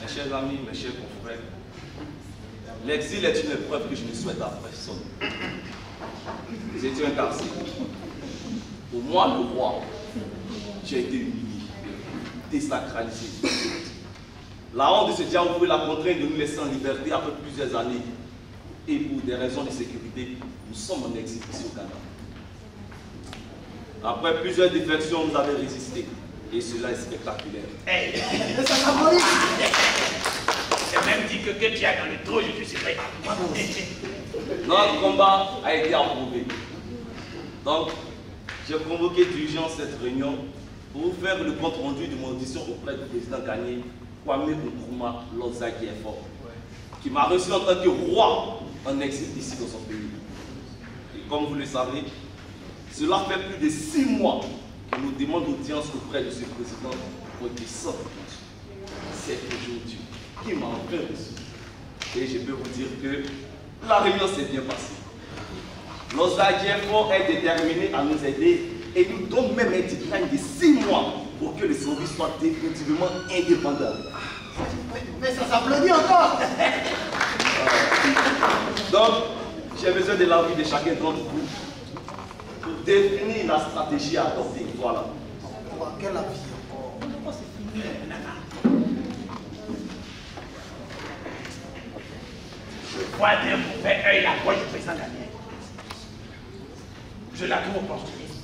Mes chers amis, mes chers confrères, l'exil est une épreuve que je ne souhaite à personne. Vous étiez incarcérés. Pour moi, le roi, j'ai été humilié, désacralisé. La honte de ce diable pouvait la contraindre de nous laisser en liberté après plusieurs années. Et pour des raisons de sécurité, nous sommes en exil ici au Canada. Après plusieurs défections, vous avez résisté. Et cela est spectaculaire. Hey. C'est même dit que tu es dans le trou, je suis prêt. Notre combat a été approuvé. Donc, j'ai convoqué d'urgence cette réunion pour vous faire le compte rendu de mon audition auprès du président Gagné, Kwame Nkrumah Lozaki-Effort, qui m'a reçu en tant que roi en exil ici dans son pays. Et comme vous le savez, cela fait plus de 6 mois qu'il nous demande audience auprès de ce président pour qu'il sorte. C'est aujourd'hui qu'il m'a enfin reçu. Et je peux vous dire que la réunion s'est bien passée. Lozaki-Effort est déterminé à nous aider et nous donne même un deadline de 6 mois pour que le service soit définitivement indépendant. Mais ça s'applaudit encore. Donc, j'ai besoin de l'avis de chacun d'entre vous pour définir la stratégie à adopter. Voilà. Quel avis encore? Je vois d'un mauvais œil la voix du président Gagné. Je la trouve opportuniste.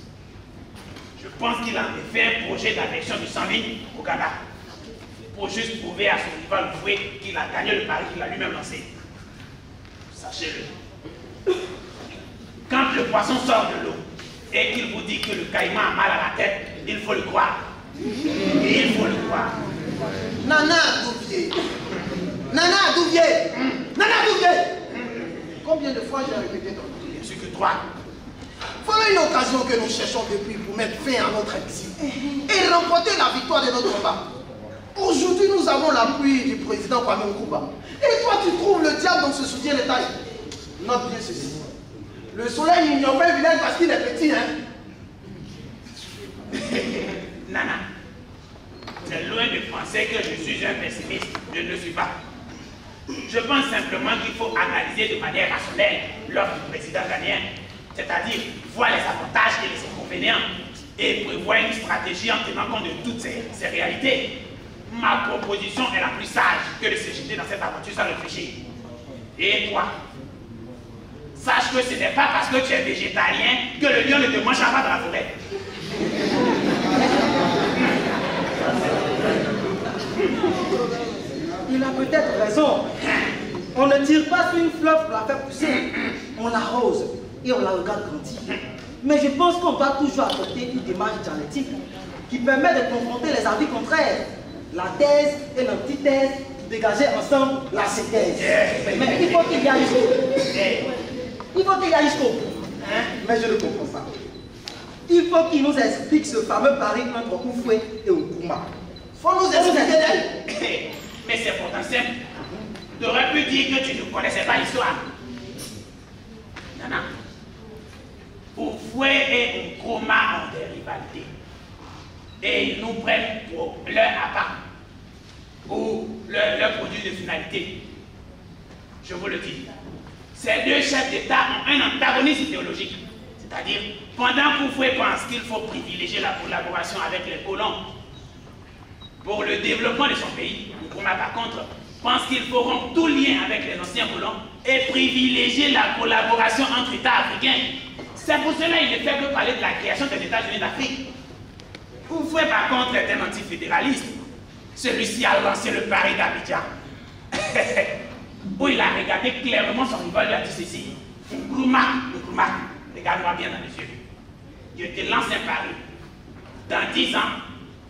Je pense qu'il a en effet un projet d'annexion du Saint-Louis au Ghana. Pour juste prouver à son rival voué qu'il a gagné le pari qu'il a lui-même lancé. Sachez-le. Quand le poisson sort de l'eau et qu'il vous dit que le caïman a mal à la tête, il faut le croire. Et il faut le croire. Nana Douvier. Nana Douvier. Nana Douvier. Combien de fois j'ai répété ton nom? Bien sûr que toi. Voilà une occasion que nous cherchons depuis pour mettre fin à notre exil et remporter la victoire de notre combat. Aujourd'hui, nous avons l'appui du président Kwame Nkrumah. Et toi, tu trouves le diable dans ce soutien de taille. Note bien ceci. Le soleil n'ignore pas un village parce qu'il est petit, hein. Nana, c'est loin de penser que je suis un pessimiste. Je ne le suis pas. Je pense simplement qu'il faut analyser de manière rationnelle l'offre du président ghanéen, c'est-à-dire voir les avantages et les inconvénients, et prévoir une stratégie en tenant compte de toutes ces réalités. Ma proposition est la plus sage que de se jeter dans cette aventure sans réfléchir. Et toi, sache que ce n'est pas parce que tu es végétarien que le lion ne te mangera pas dans la forêt. Il a peut-être raison. On ne tire pas sur une fleur pour la faire pousser. On l'arrose et on la regarde grandir. Mais je pense qu'on doit toujours adopter une démarche dialectique qui permet de confronter les avis contraires. La thèse et l'antithèse, dégager ensemble la synthèse. Mais il faut qu'il y aille jusqu'au bout. Il faut qu'il y aille jusqu'au bout. Mais je ne comprends pas. Il faut qu'il nous explique ce fameux pari entre Oufoué et Nkrumah. Faut nous expliquer. Mais c'est pourtant simple. Tu aurais pu dire que tu ne connaissais pas l'histoire. Nana, Oufoué et Nkrumah ont des rivalités. Et ils nous prennent pour leur appart ou leur produit de finalité. Je vous le dis, ces deux chefs d'État ont un antagonisme idéologique. C'est-à-dire, pendant qu'Oufoué pense qu'il faut privilégier la collaboration avec les colons pour le développement de son pays, Nkrumah, par contre, pense qu'il faut rompre tout lien avec les anciens colons et privilégier la collaboration entre États africains. C'est pour cela qu'il ne fait que parler de la création des États-Unis d'Afrique. Houphouët, par contre, est un antifédéraliste. Celui-ci a lancé le pari d'Abidjan, où il a regardé clairement son rival et a dit ceci. Nkrumah, regarde-moi bien dans les yeux. Je te lance un pari. Dans 10 ans,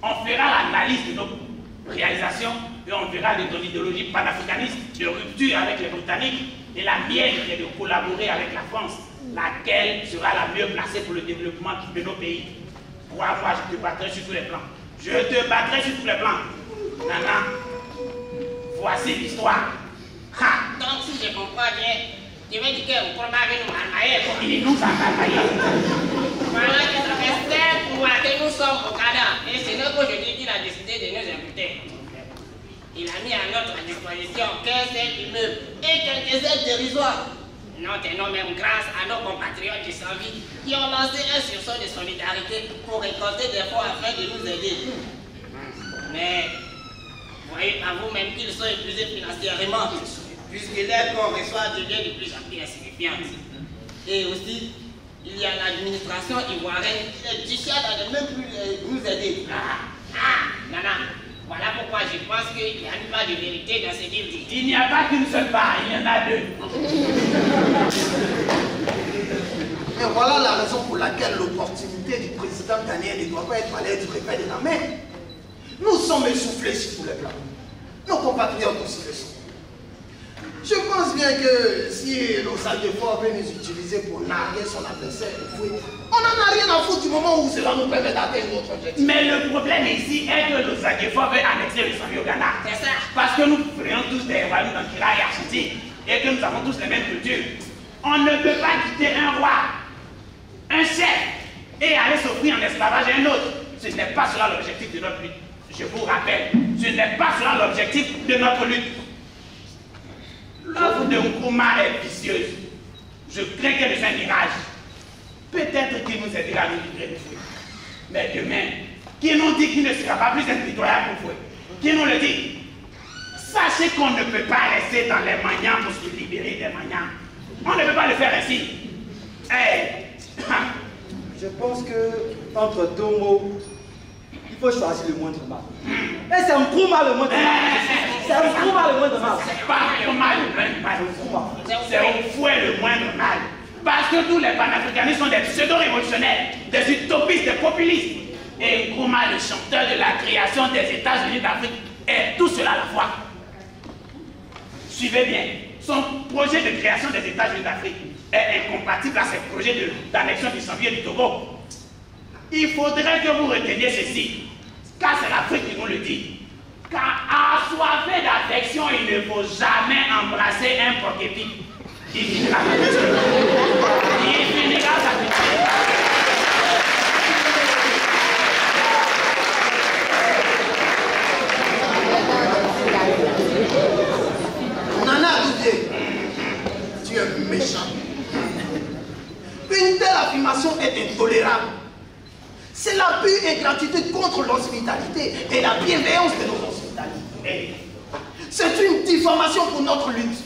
on fera l'analyse de nos réalisations et on verra notre idéologie panafricaniste de rupture avec les Britanniques et la mienne qui est de collaborer avec la France, laquelle sera la mieux placée pour le développement de nos pays. Moi, je te battrai sur tous les plans. Je te battrai sur tous les plans. Nana, voici l'histoire. Donc, si je comprends bien, tu veux dire que Nkrumah veut nous malmailler, quoi. Il nous a malmaillé. Voilà que ça fait 7 mois que nous sommes au Canada. Et c'est là qu'aujourd'hui qu'il a décidé de nous imputer. Il a mis à notre disposition 15 immeubles et quelques aides dérisoires. Nous tenons même grâce à nos compatriotes du Sanvi qui ont lancé un sursaut de solidarité pour récolter des fonds afin de nous aider. Mais voyez à vous-même qu'ils sont épuisés financièrement, puisque l'aide qu'on reçoit devient de plus en plus insignifiante. Et aussi, il y a l'administration ivoirienne qui est dissuade à ne même plus nous aider. Nana, voilà pourquoi je pense qu'il n'y a pas de vérité dans ce qu'il dit. Il n'y a pas qu'une seule part, il y en a 2. Et voilà la raison pour laquelle l'opportunité du président ghanéen ne doit pas être balayée du revers de la main. Nous sommes essoufflés sur tous les plans. Nos compatriotes aussi le sont. Je pense bien que si nos alliés-forts veulent nous utiliser pour narguer son adversaire, on n'en a rien à foutre du moment où cela nous permet d'atteindre notre objectif. Mais le problème ici est que nos alliés-forts veulent annexer le Sanvi au Ghana. C'est ça. Parce que nous venons tous des royaumes d'Ankara et Argentine et que nous avons tous les mêmes cultures. On ne peut pas quitter un roi, un chef, et aller s'offrir en esclavage à un autre. Ce n'est pas cela l'objectif de notre lutte. Je vous rappelle, ce n'est pas cela l'objectif de notre lutte. L'œuvre de Nkrumah est vicieuse. Je crains qu'elle soit un mirage. Peut-être qu'il nous aidera à nous livrer de fouet. Mais demain, qui nous dit qu'il ne sera pas plus impitoyable pour fouet? Qui nous le dit? Sachez qu'on ne peut pas rester dans les maniants pour se libérer des maniants. On ne peut pas le faire ainsi. Hey. Je pense que entre deux mots, il faut choisir le moindre mal. Et c'est Nkrumah le moindre mal. C'est Nkrumah le moindre mal. C'est pas Nkrumah le moindre mal. C'est Houphouët le moindre mal. Parce que tous les panafricanistes sont des pseudo-révolutionnaires, des utopistes, des populistes. Et Nkrumah, le chanteur de la création des États-Unis d'Afrique, est tout cela à la fois. Suivez bien, son projet de création des États-Unis d'Afrique est incompatible à ses projets d'annexion du Sanvi et du Togo. Il faudrait que vous reteniez ceci, car c'est l'Afrique qui nous le dit. Car assoiffé d'affection, il ne faut jamais embrasser un porc-épic. Il finira sa pitié. Il finira sa pitié. Nana Doudier, tu es méchant. Une telle affirmation est intolérable. C'est la pure ingratitude contre l'hospitalité et la bienveillance de nos hospitalités. C'est une diffamation pour notre lutte.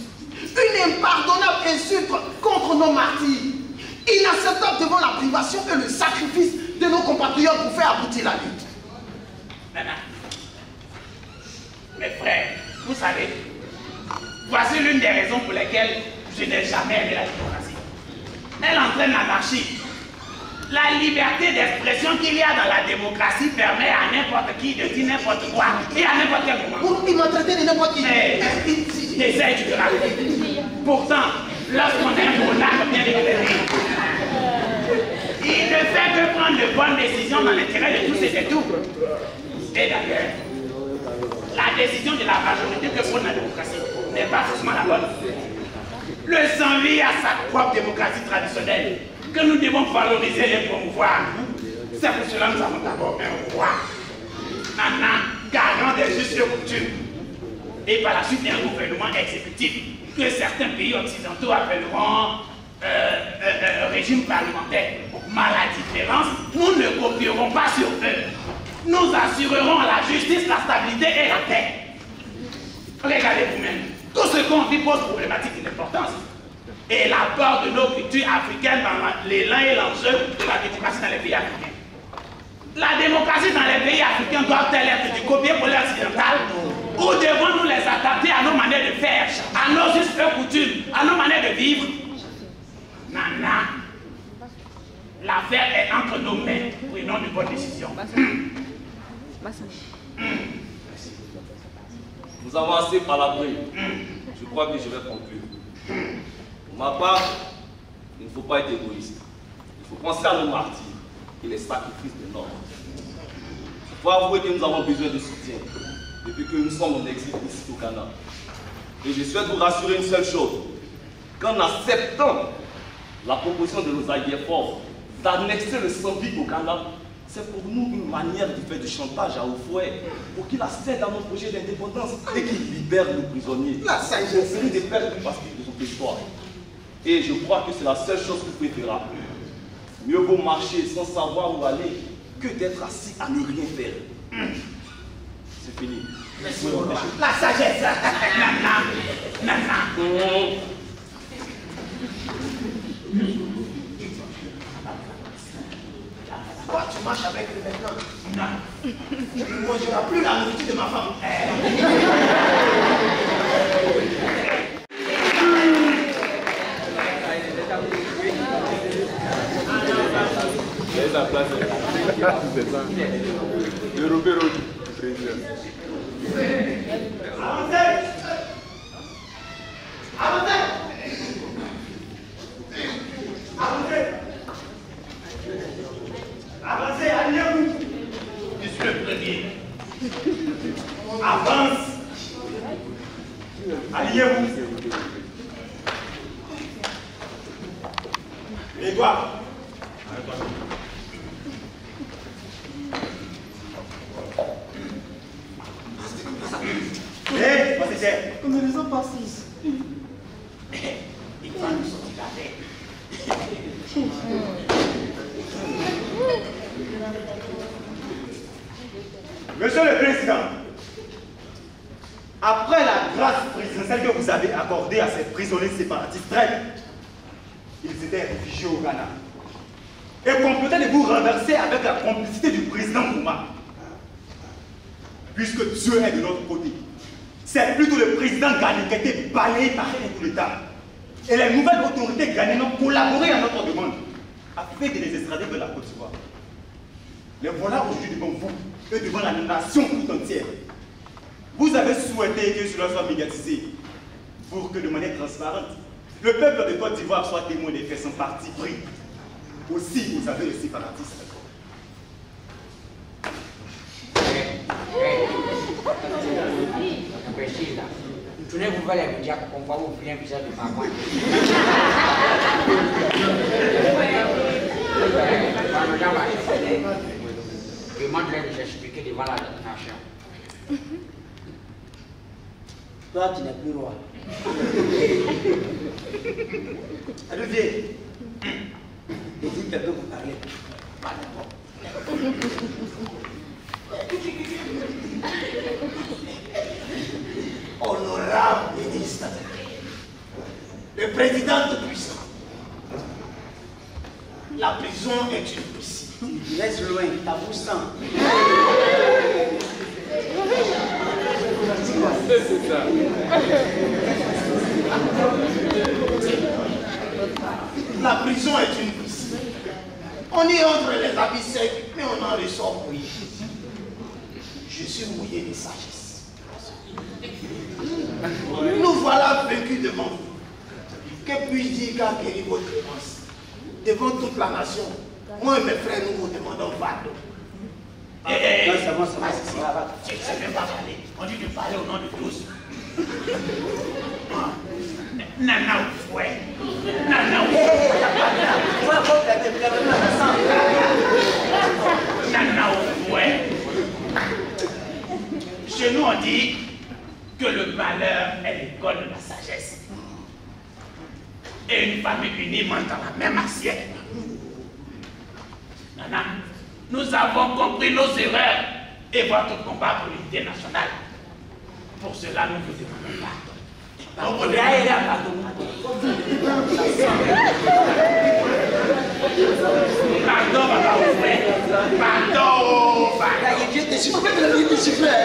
Une impardonnable insulte contre nos martyrs. Inacceptable devant la privation et le sacrifice de nos compatriotes pour faire aboutir la lutte. Nana, mes frères, vous savez, voici l'une des raisons pour lesquelles je n'ai jamais aimé la démocratie. Elle entraîne l'anarchie. La liberté d'expression qu'il y a dans la démocratie permet à n'importe qui de dire n'importe quoi et à n'importe quel moment. Il m'a traité de n'importe qui. Essaye, tu verras. Pourtant, lorsqu'on est un monarque bien éclairé, il ne fait que prendre de bonnes décisions dans l'intérêt de tous et de tout. Et d'ailleurs, la décision de la majorité que prône la démocratie n'est pas forcément la bonne. Le Sanvi a sa propre démocratie traditionnelle que nous devons valoriser et promouvoir. C'est pour cela que nous avons d'abord un roi, un garant des justes coutumes, et par la suite un gouvernement exécutif que certains pays occidentaux appelleront régime parlementaire. Mais à la différence, nous ne copierons pas sur eux. Nous assurerons la justice, la stabilité et la paix. Regardez vous-même. Tout ce qu'on vit pose problématique d'importance. Et l'apport de nos cultures africaines dans l'élan et l'enjeu de la démocratie dans les pays africains. La démocratie dans les pays africains doit-elle être du copier-coller occidental ou devons-nous les adapter à nos manières de faire, à nos us et coutumes, à nos manières de vivre? Nana, l'affaire est entre nos mains. Prenons de bonnes décisions. Nous avons assez parlé. Je crois que je vais conclure. Pour ma part, il ne faut pas être égoïste. Il faut penser à nos martyrs et les sacrifices de l'homme. Il faut avouer que nous avons besoin de soutien depuis que nous sommes en exil ici au Ghana. Et je souhaite vous rassurer une seule chose. Qu'en acceptant la proposition de nos alliés forts d'annexer le Zambie au Ghana, c'est pour nous une manière de faire du chantage à Houphouët pour qu'il accède à notre projet d'indépendance et qu'il libère nos prisonniers. La sagesse. C'est des pertes du passé de son territoire. Et je crois que c'est la seule chose que vous pouvez faire. Mieux vaut marcher sans savoir où aller que d'être assis à ne rien faire. C'est fini. Merci, la sagesse. Nana. Toi, tu marches avec lui maintenant. Non. Tu ne mangeras plus la nourriture de ma femme. La place c'est ça. Le Robert du président. Avancez! Avancez! Avancez! Avancez, alignez-vous! Je suis le premier. Avance. Alignez-vous. Grégoire. Hé, passez cher. On ne les a pas six. Il va nous sortir la tête. Monsieur le Président, après la grâce présidentielle que vous avez accordée à ces prisonniers séparatistes traîtres, ils étaient réfugiés au Ghana. Et qu'on peut-être vous renverser avec la complicité du président Nkrumah. Puisque Dieu est de notre côté, c'est plutôt le président ghanéen qui a été balayé par un coup d'État. Et les nouvelles autorités ghanéennes ont collaboré à notre demande afin de les extrader de la Côte d'Ivoire. Les voilà aujourd'hui devant vous et devant la nation tout entière. Vous avez souhaité que cela soit médiatisé pour que de manière transparente, le peuple de Côte d'Ivoire soit témoin des faits sans parti pris. Aussi, vous avez le séparatiste. Imbécile là. Tournez-vous vers les médias pour qu'on voit vous bien visage de maman. Demande-leur de s'expliquer devant la nation. Toi, tu n'es plus roi. Olivier, Et dis que vous parlez. Pas d'abord. honorable ministre, le président tout puissant, la prison est une piscine. Laisse loin, ta bouche sent. C'est ça. La prison est une piscine. On y entre les habits secs, mais on en ressort mouillé. Je suis mouillé de sagesse. Nous voilà vaincus devant vous. Que puis-je dire qu'à guérir votre clémence? Devant toute la nation, moi et mes frères, nous vous demandons pardon. Non, c'est bon, c'est bon. Je ne sais même pas parler. On dit de parler au nom de tous. Nana Houphouët. Nana Houphouët. Nana Houphouët. Chez nous, on dit que le malheur est l'école de la sagesse. Et une famille unie mange dans la même assiette. Nana, nous avons compris nos erreurs et votre combat pour l'unité nationale. Pour cela, nous vous demandons pardon. Pardon, papa, pardon, pardon. Il vient de siffler, il vient de siffler.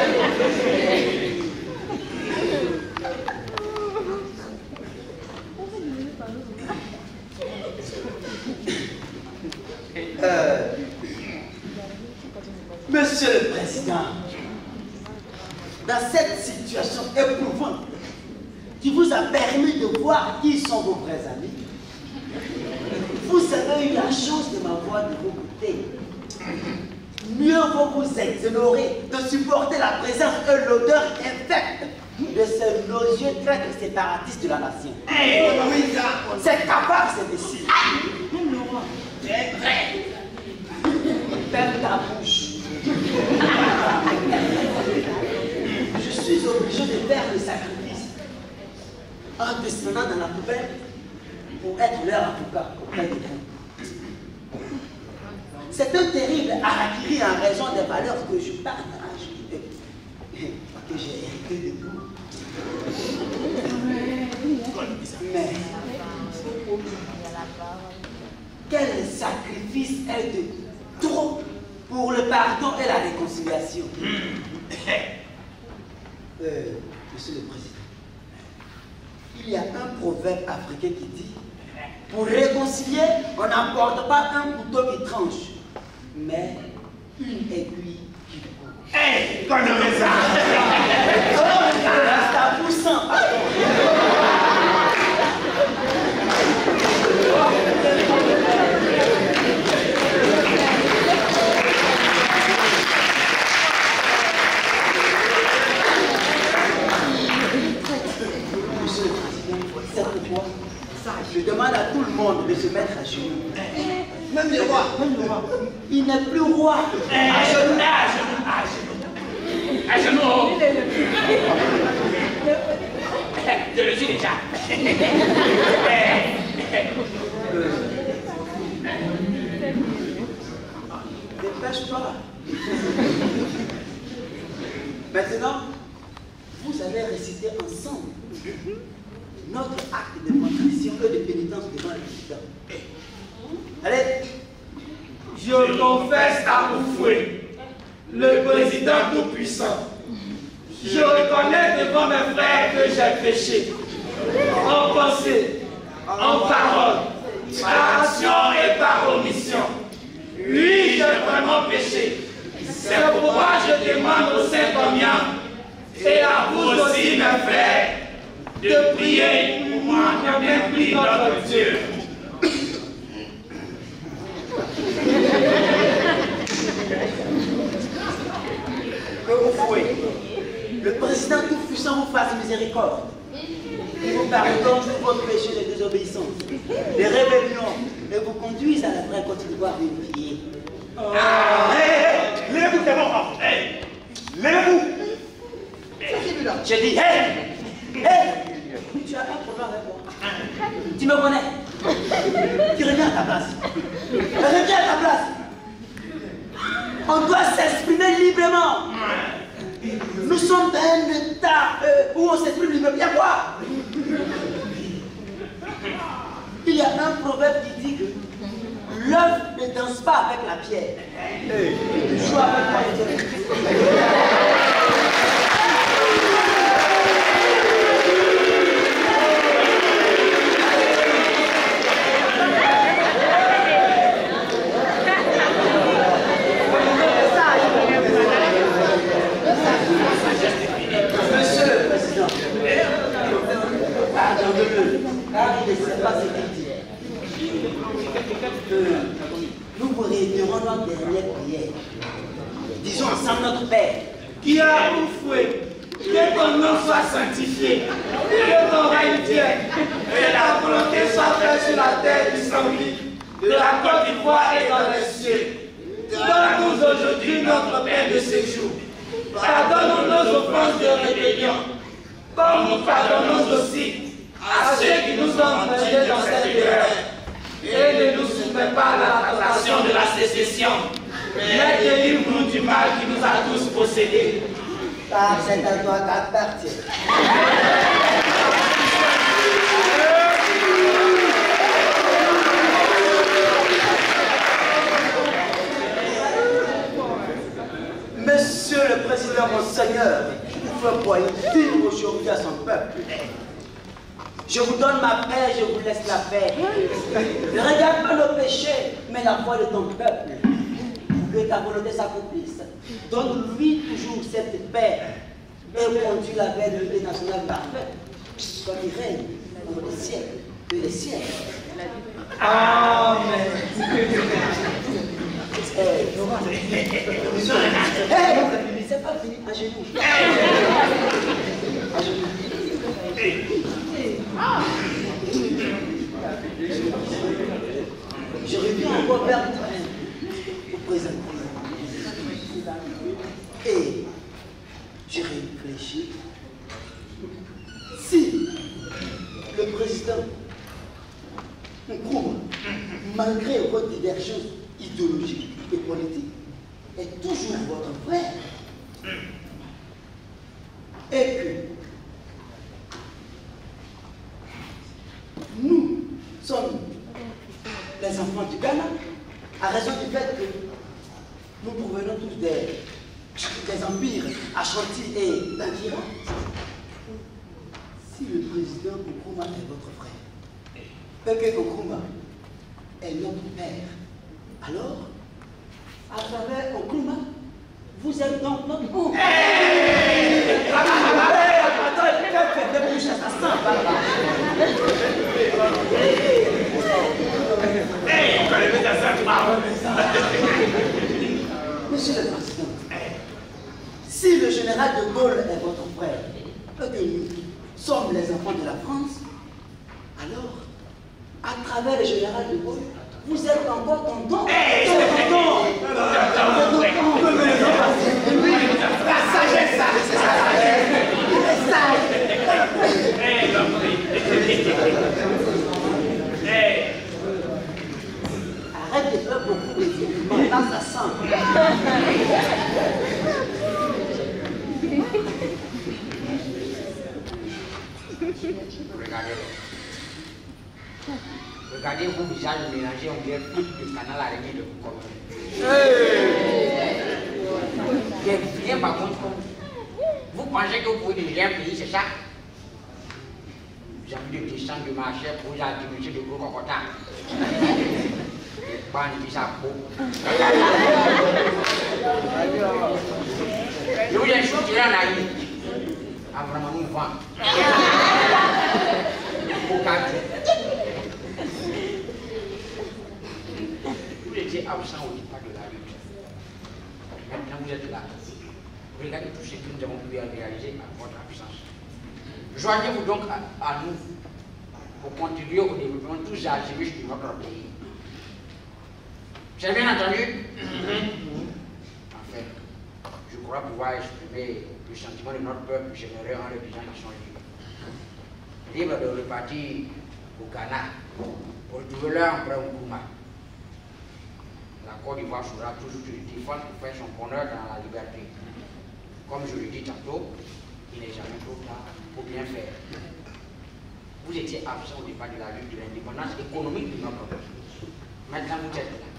Monsieur le Président, dans cette situation éprouvante qui vous a permis de voir qui sont vos vrais amis, vous avez eu la chance de m'avoir de vos côtés. Mieux vaut vous exonérer de supporter la présence et l'odeur infecte de ce nauséeux traître séparatiste de la nation. C'est capable, c'est imbécile. C'est vrai. Ferme ta bouche. Je suis obligé de faire le sacrifice en descendant dans la poubelle pour être leur avocat auprès de vous. C'est un terrible harakiri en raison des valeurs que je partage et que j'ai hérité de vous. Mais quel sacrifice est de trop pour le pardon et la réconciliation? Monsieur le Président, il y a un proverbe africain qui dit: pour réconcilier, on n'emporte pas un couteau qui tranche, mais une aiguille qui coupe. Hé, qu'on ne met ça. Reste à vous sans pardon. Je demande à tout le monde de se mettre à genoux. Même le roi. Il n'est plus roi. À genoux. À genoux. Je le suis déjà. Dépêche-toi. Maintenant, vous allez réciter ensemble notre acte de contrition et de pénitence devant le président. Allez. Je confesse à Oufoué, le président tout-puissant. Je reconnais devant mes frères que j'ai péché. En pensée, en parole, par action et par omission. Oui, j'ai vraiment péché. C'est pourquoi je demande au Saint-Communion et à vous aussi, mes frères, de prier pour moi et bien prie notre Dieu. Que vous fouez. Le président tout-puissant vous fasse miséricorde. Il vous pardonne tous vos péchés de désobéissance, de rébellion, et vous conduise à la vraie Côte d'Ivoire unifiée. Lève-vous, c'est bon. Lève-vous. J'ai dit, hé! Tu as un problème avec moi. Tu me connais. Tu reviens à ta place. Reviens à ta place. On doit s'exprimer librement. Nous sommes dans un état où on s'exprime librement. Il y a quoi? Il y a un proverbe qui dit que l'œuf ne danse pas avec la pierre. Il joue avec la pierre. Monsieur le Président, pardonnez-le, car il ne sait pas ce qu'il dit. Nous vous réitérons notre dernière prière. Disons ensemble notre Père. Qui a Oufoué, que ton nom soit sanctifié, que ton règne vienne, et la volonté soit faite sur la terre du Saint-Louis, de la Côte d'Ivoire et dans les cieux. Donne-nous aujourd'hui notre pain de séjour. Pardonne-nous nos offenses de rébellion, comme nous pardonnons aussi à ceux qui nous ont entraînés dans cette erreur. Et ne nous soumets pas à la tentation de la sécession, mais délivre-nous du mal qui nous a tous possédés. Car c'est à toi qu'appartient. Monsieur le Président, Monseigneur, vous pouvez dire aujourd'hui à son peuple. Je vous donne ma paix, je vous laisse la paix. Ne regarde pas nos péchés, mais la foi de ton peuple. Que ta volonté s'accomplisse. Donne-lui toujours cette paix et conduis la paix de l'unité nationale parfaite. Toi qui règne pour les siècles et les siècles. Amen. C'est pas fini, à genoux. À genoux. Je reviens encore vers vous présenter. Et je réfléchis. Si le président Nkrumah, malgré votre divergence idéologique et politique, est toujours votre frère, et que nous sommes les enfants du Ghana, à raison du fait que nous provenons tous des empires Ashanti et d'Angira. Si le président Nkrumah est votre frère, et que Nkrumah est notre père, alors, à travers Nkrumah, vous êtes donc notre oncle. Monsieur le Président, si le général de Gaulle est votre frère, et que nous sommes les enfants de la France, alors, à travers le général de Gaulle, vous êtes encore tonton. La sagesse, c'est ça. Arrête de faire beaucoup de films. Maintenant, ça sent. Regardez vos visages mélangés, on dirait plus de canal araignée de Boukono. Bien par contre, vous pensez que vous pouvez diriger un pays, c'est ça? Vous avez de descendre de marché pour vous administrer de gros cocotards. Pas une pisse à peau. Je vous ai choisi en Aïe. Ah, vraiment, nous vend. Vous étiez absent au départ de la lutte. Maintenant, vous êtes là. Regardez tout ce que nous avons pu réaliser à votre absence. Joignez-vous donc à nous pour contribuer au développement de tous les activistes de notre pays. J'ai bien entendu? Enfin, je crois pouvoir exprimer le sentiment de notre peuple généreux en le disant qu'ils sont libres. Libres de repartir au Ghana pour trouver leur empereur Nkrumah. La Côte d'Ivoire sera toujours une défense pour faire son bonheur dans la liberté. Comme je le dis tantôt, il n'est jamais trop tard pour bien faire. Vous étiez absent au départ de la lutte de l'indépendance économique de notre pays. Maintenant, vous êtes là.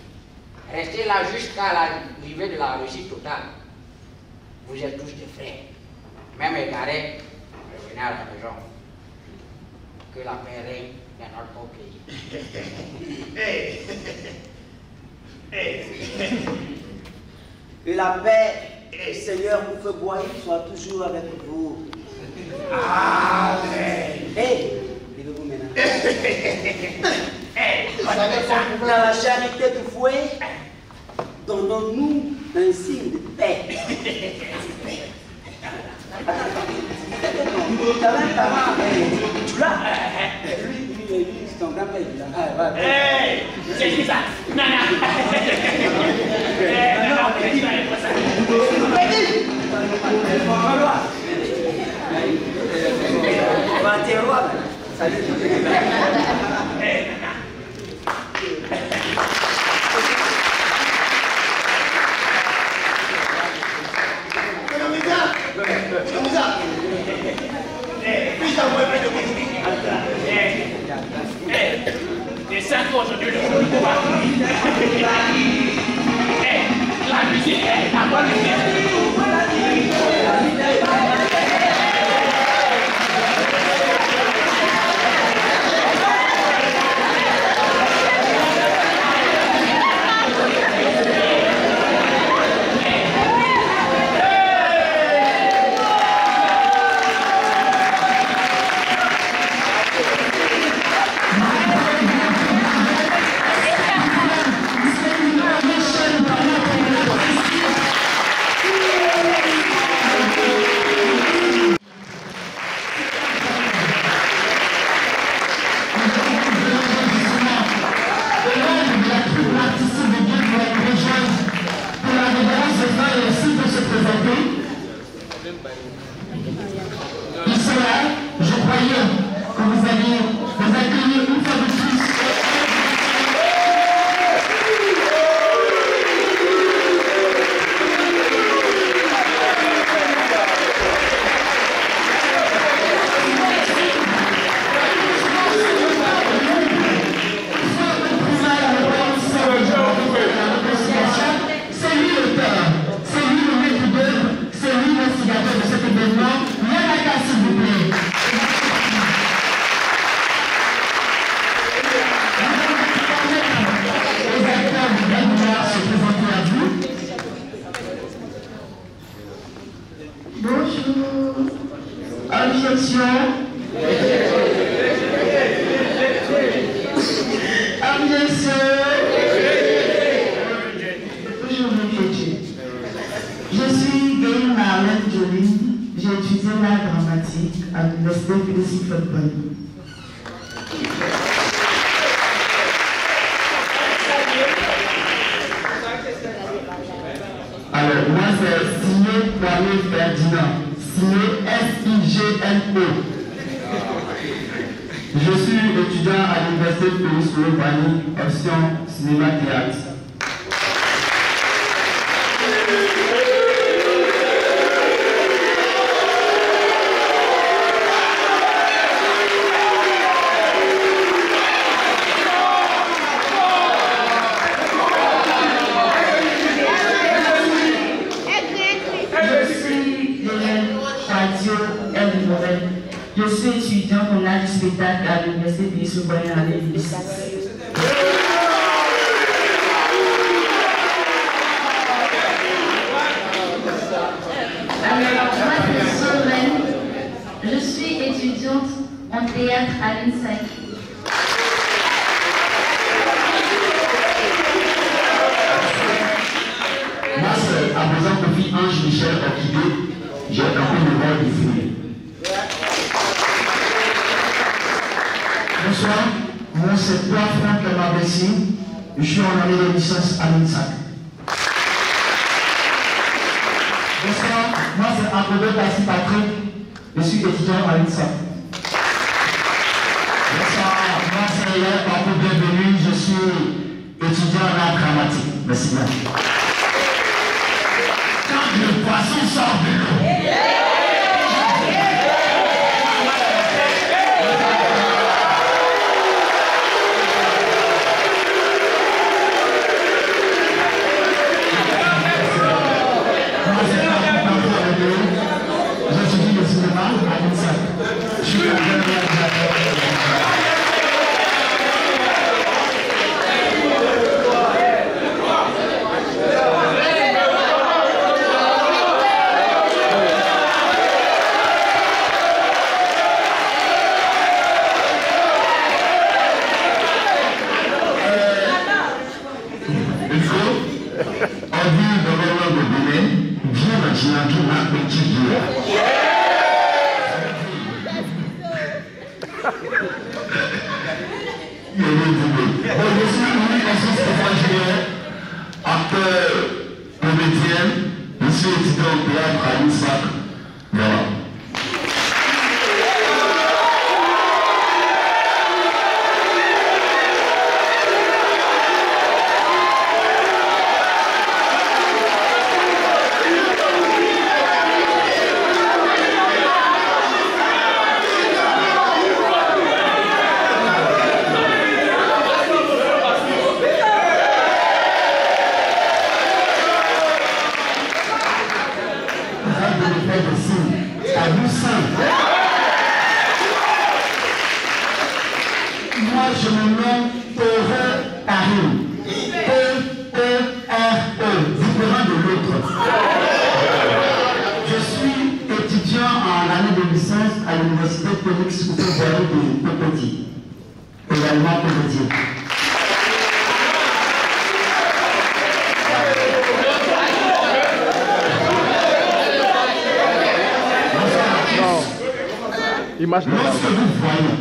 Restez là jusqu'à l'arrivée de la réussite totale. Vous êtes tous des frères. Même égarés, revenez à la maison. Que la paix règne dans notre pays. Que la paix, Seigneur, vous fait boire, soit toujours avec vous. Amen. Levez-vous maintenant. Dans la charité du fouet, donnons-nous un signe de paix. Tu l'as? Lui, c'est ton grand-père. C'est qui ça? Nana. Puis-je avoir un peu de musique? C'est ça qu'aujourd'hui le monde va. La musique est la bonne musique. Alors, moi, c'est signé Kwame Ferdinand, signé S-I-G-N-O. Je suis étudiant à l'Université de Paris-Solo-Bani, option cinéma-théâtre. Je suis étudiante en art du spectacle à l'Université de Paris-Solo-Bani à l'Église. Alors, moi c'est Solène. Je suis étudiante en théâtre à l'INSAC. Moi, c'est à présent Kofi Ange Michel Orchidée. J'ai un peu le rôle du fruit. Bonsoir, moi c'est toi Franck Lamabessi. Je suis en année de licence à l'INSAC. Bonsoir, moi c'est Akodo Tassi Patrick. Je suis étudiant à l'INSAC. Bonsoir, moi c'est Léa Papo Bienvenue. Je suis étudiant en art dramatique. Merci bien. Quand le poisson sort de l'eau. fait des signes. À vous seul. Moi, je me nomme Tere Karim. T-E-R-E, différent de l'autre. Je suis étudiant en année de licence à l'université Félix Houphouët-Boigny de Cocody, également comédien. Lorsque vous voyez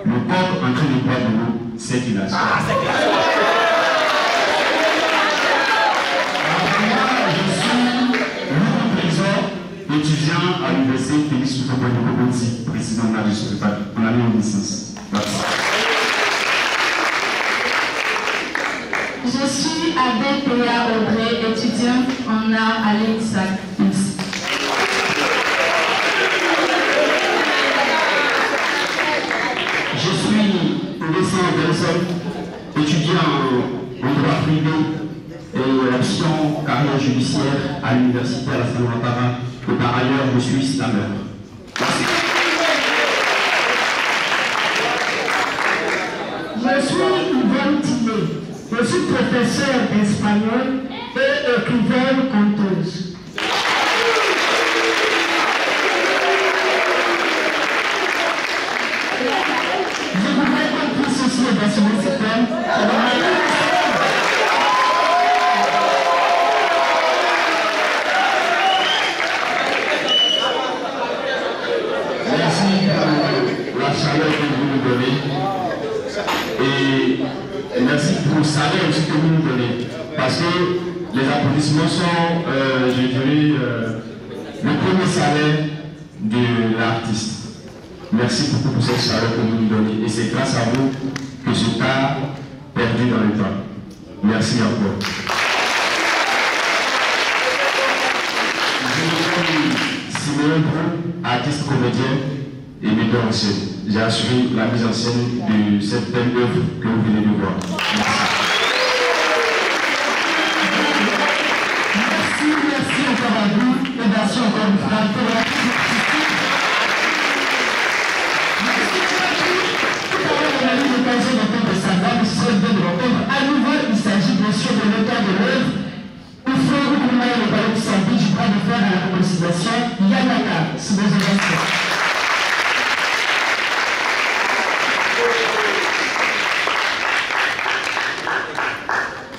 le corps en train de boire de l'eau, c'est une action. Je suis Louis Trésor, étudiant à l'université Félix Houphouët-Boigny de Cocody, président de la République en année de licence. Merci. Je suis Abel Théa Audrey, étudiante en art à l'INSAC. Je suis Vincent Benson, étudiant en droit privé et option carrière judiciaire à l'université Alassane Ouattara, et par ailleurs je suis slammer. Je suis Yvonne Tillet. Je suis professeur d'espagnol et écrivaine conteuse. Je voudrais qu'on puisse aussi mentionner ce thème. Merci pour la chaleur que vous nous donnez et merci pour le salaire aussi que vous nous donnez parce que les applaudissements sont, je dirais, le premier salaire de l'artiste. Merci beaucoup pour cette chaleur que vous nous donnez et c'est grâce à vous que je pas perdu dans le temps. Merci encore. Je suis Simon Brou, artiste comédien et metteur en scène. J'ai assuré la mise en scène de cette belle œuvre que vous venez de voir. Merci encore à vous et merci encore une fois pour la l'occasion d'entendre savoir, nous sommes bien de l'entendre. À nouveau, il s'agit bien sûr de l'auteur de l'œuvre. Au fond, où pour moi, le ballon qui s'habille, je crois de faire à la réconciliation, Yanaka, sous vos ovations.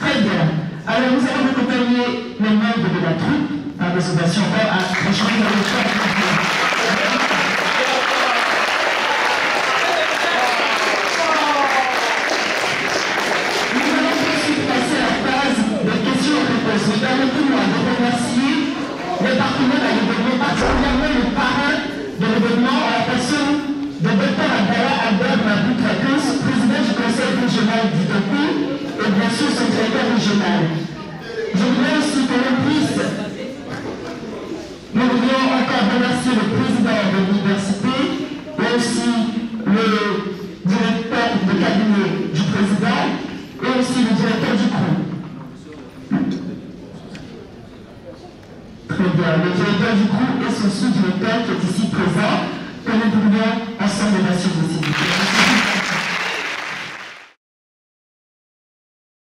Très bien. Alors, nous allons accompagner les membres de la troupe par des ovations à échanger dans le choix. Permettez-moi de remercier les partenaires à l'événement, particulièrement le parrain de l'événement à la personne de Dr Abdallah Albert Mabou Traquins, président du conseil régional du Togo et bien sûr son directeur régional. Je voudrais aussi que l'on puisse, nous voudrions encore remercier le président de l'université et aussi le directeur de cabinet du président et aussi le directeur du groupe. Très bien. Le directeur du groupe et son sous-directeur qui est ici présent, que nous pourrions ensemble assurer.